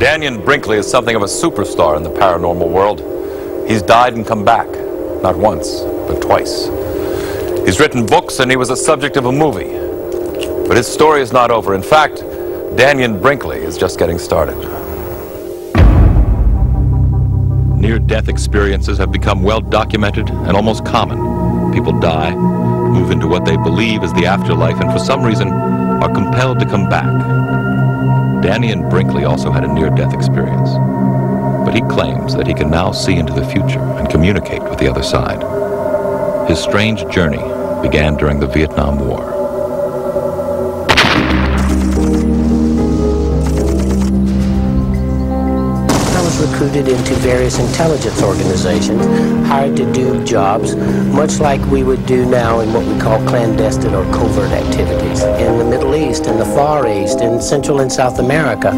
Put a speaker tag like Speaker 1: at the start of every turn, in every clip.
Speaker 1: Dannion Brinkley is something of a superstar in the paranormal world. He's died and come back, not once, but twice. He's written books and he was a subject of a movie. But his story is not over. In fact, Dannion Brinkley is just getting started. Near-death experiences have become well documented and almost common. People die, move into what they believe is the afterlife, and for some reason are compelled to come back. Dannion Brinkley also had a near-death experience, but he claims that he can now see into the future and communicate with the other side. His strange journey began during the Vietnam War.
Speaker 2: Recruited into various intelligence organizations, hired to do jobs much like we would do now in what we call clandestine or covert activities in the Middle East, in the Far East, in Central and South America,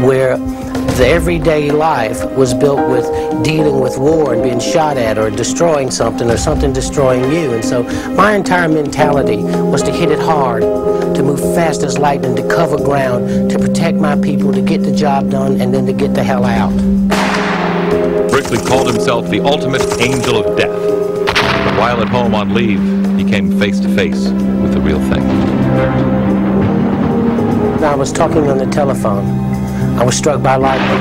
Speaker 2: where the everyday life was built with dealing with war and being shot at or destroying something or something destroying you. And so my entire mentality was to hit it hard, to move fast as lightning, to cover ground, to protect my people, to get the job done, and then to get the hell out.
Speaker 1: Brinkley called himself the ultimate angel of death. But while at home on leave, he came face to face with the real thing.
Speaker 2: I was talking on the telephone. I was struck by lightning.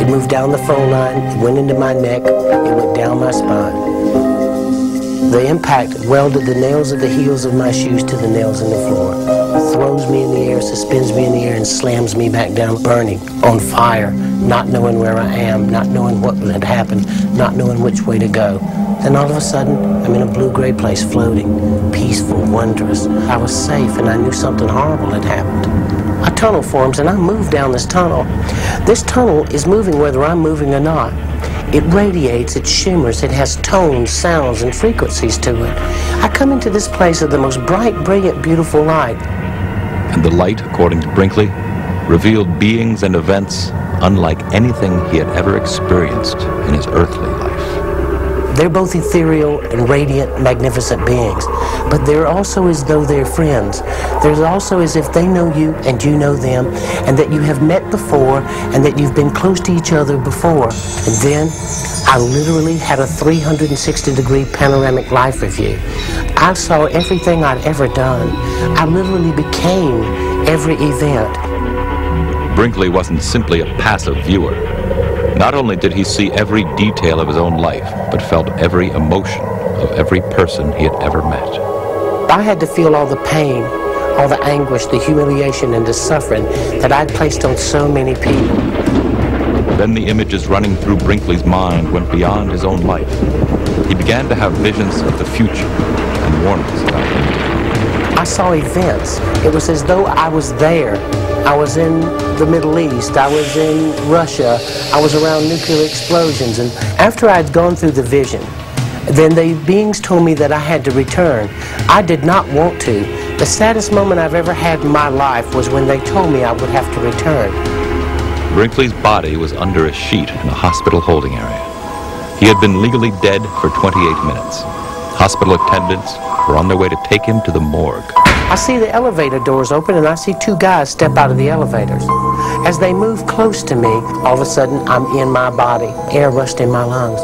Speaker 2: It moved down the phone line, it went into my neck, it went down my spine. The impact welded the nails of the heels of my shoes to the nails in the floor. Throws me in the air, suspends me in the air, and slams me back down, burning, on fire, not knowing where I am, not knowing what had happened, not knowing which way to go. Then all of a sudden, I'm in a blue-gray place, floating, peaceful, wondrous. I was safe, and I knew something horrible had happened. A tunnel forms, and I move down this tunnel. This tunnel is moving whether I'm moving or not. It radiates, it shimmers, it has tones, sounds, and frequencies to it. I come into this place of the most bright, brilliant, beautiful light.
Speaker 1: And the light, according to Brinkley, revealed beings and events unlike anything he had ever experienced in his earthly life.
Speaker 2: They're both ethereal and radiant, magnificent beings, but they're also as though they're friends. There's also as if they know you and you know them, and that you have met before, and that you've been close to each other before. And then I literally had a 360-degree panoramic life review. I saw everything I'd ever done. I literally became every event.
Speaker 1: Brinkley wasn't simply a passive viewer. Not only did he see every detail of his own life, but felt every emotion of every person he had ever met.
Speaker 2: I had to feel all the pain, all the anguish, the humiliation, and the suffering that I'd placed on so many people.
Speaker 1: Then the images running through Brinkley's mind went beyond his own life. He began to have visions of the future and warnings about it.
Speaker 2: I saw events. It was as though I was there. I was in the Middle East, I was in Russia, I was around nuclear explosions, and after I'd gone through the vision, then the beings told me that I had to return. I did not want to. The saddest moment I've ever had in my life was when they told me I would have to return.
Speaker 1: Brinkley's body was under a sheet in a hospital holding area. He had been legally dead for 28 minutes. Hospital attendants were on their way to take him to the morgue.
Speaker 2: I see the elevator doors open and I see two guys step out of the elevators. As they move close to me, all of a sudden I'm in my body. Air rushed in my lungs.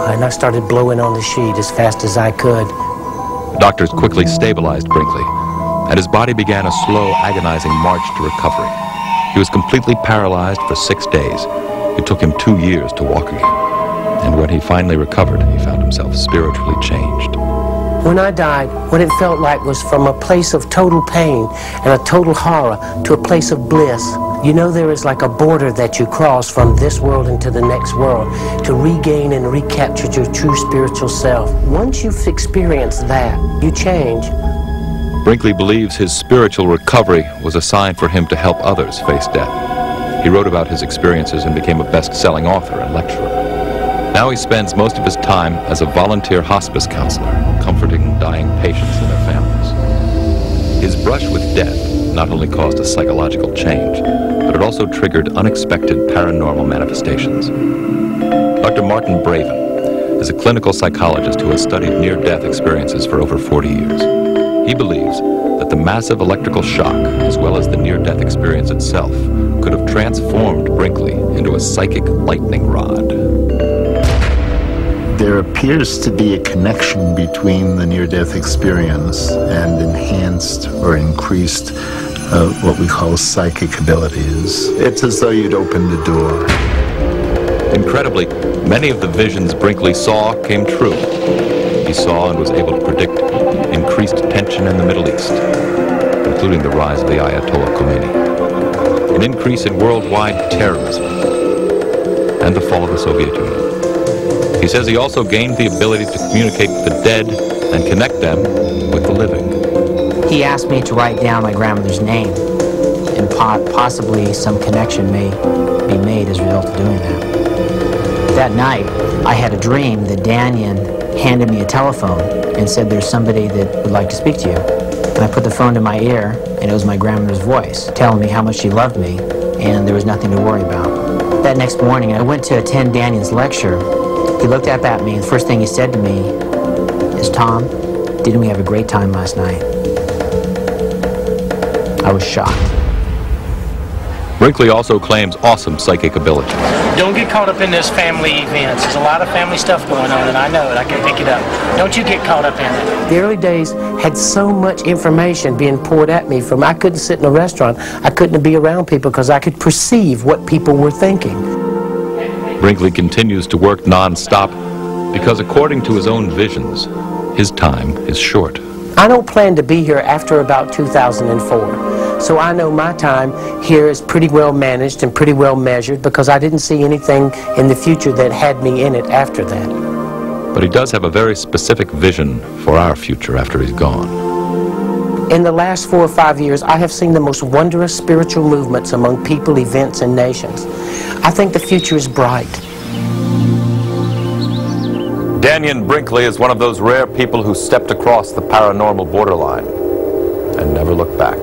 Speaker 2: And I started blowing on the sheet as fast as I could.
Speaker 1: Doctors quickly stabilized Brinkley, and his body began a slow, agonizing march to recovery. He was completely paralyzed for 6 days. It took him 2 years to walk again. And when he finally recovered, he found himself spiritually changed.
Speaker 2: When I died, what it felt like was from a place of total pain and a total horror to a place of bliss. You know, there is like a border that you cross from this world into the next world to regain and recapture your true spiritual self. Once you've experienced that, you change.
Speaker 1: Brinkley believes his spiritual recovery was a sign for him to help others face death. He wrote about his experiences and became a best-selling author and lecturer. Now he spends most of his time as a volunteer hospice counselor, comforting dying patients and their families. His brush with death not only caused a psychological change, but it also triggered unexpected paranormal manifestations. Dr. Martin Braven is a clinical psychologist who has studied near-death experiences for over 40 years. He believes that the massive electrical shock, as well as the near-death experience itself, could have transformed Brinkley into a psychic lightning rod.
Speaker 3: There appears to be a connection between the near-death experience and enhanced or increased what we call psychic abilities. It's as though you'd opened a door.
Speaker 1: Incredibly, many of the visions Brinkley saw came true. He saw and was able to predict increased tension in the Middle East, including the rise of the Ayatollah Khomeini, an increase in worldwide terrorism, and the fall of the Soviet Union. He says he also gained the ability to communicate with the dead and connect them with the living.
Speaker 4: He asked me to write down my grandmother's name, and possibly some connection may be made as a result of doing that. That night, I had a dream that Dannion handed me a telephone and said, "There's somebody that would like to speak to you." And I put the phone to my ear, and it was my grandmother's voice telling me how much she loved me, and there was nothing to worry about. That next morning, I went to attend Dannion's lecture. He looked up at me, and the first thing he said to me is, "Tom, didn't we have a great time last night?" I was shocked.
Speaker 1: Brinkley also claims awesome psychic abilities.
Speaker 5: Don't get caught up in this family events. There's a lot of family stuff going on, and I know it. I can pick it up. Don't you get caught up in it.
Speaker 2: The early days had so much information being poured at me from I couldn't sit in a restaurant. I couldn't be around people because I could perceive what people were thinking.
Speaker 1: Brinkley continues to work non-stop because, according to his own visions, his time is short.
Speaker 2: I don't plan to be here after about 2004. So I know my time here is pretty well managed and pretty well measured because I didn't see anything in the future that had me in it after that.
Speaker 1: But he does have a very specific vision for our future after he's gone.
Speaker 2: In the last 4 or 5 years, I have seen the most wondrous spiritual movements among people, events, and nations. I think the future is bright.
Speaker 1: Dannion Brinkley is one of those rare people who stepped across the paranormal borderline and never looked back.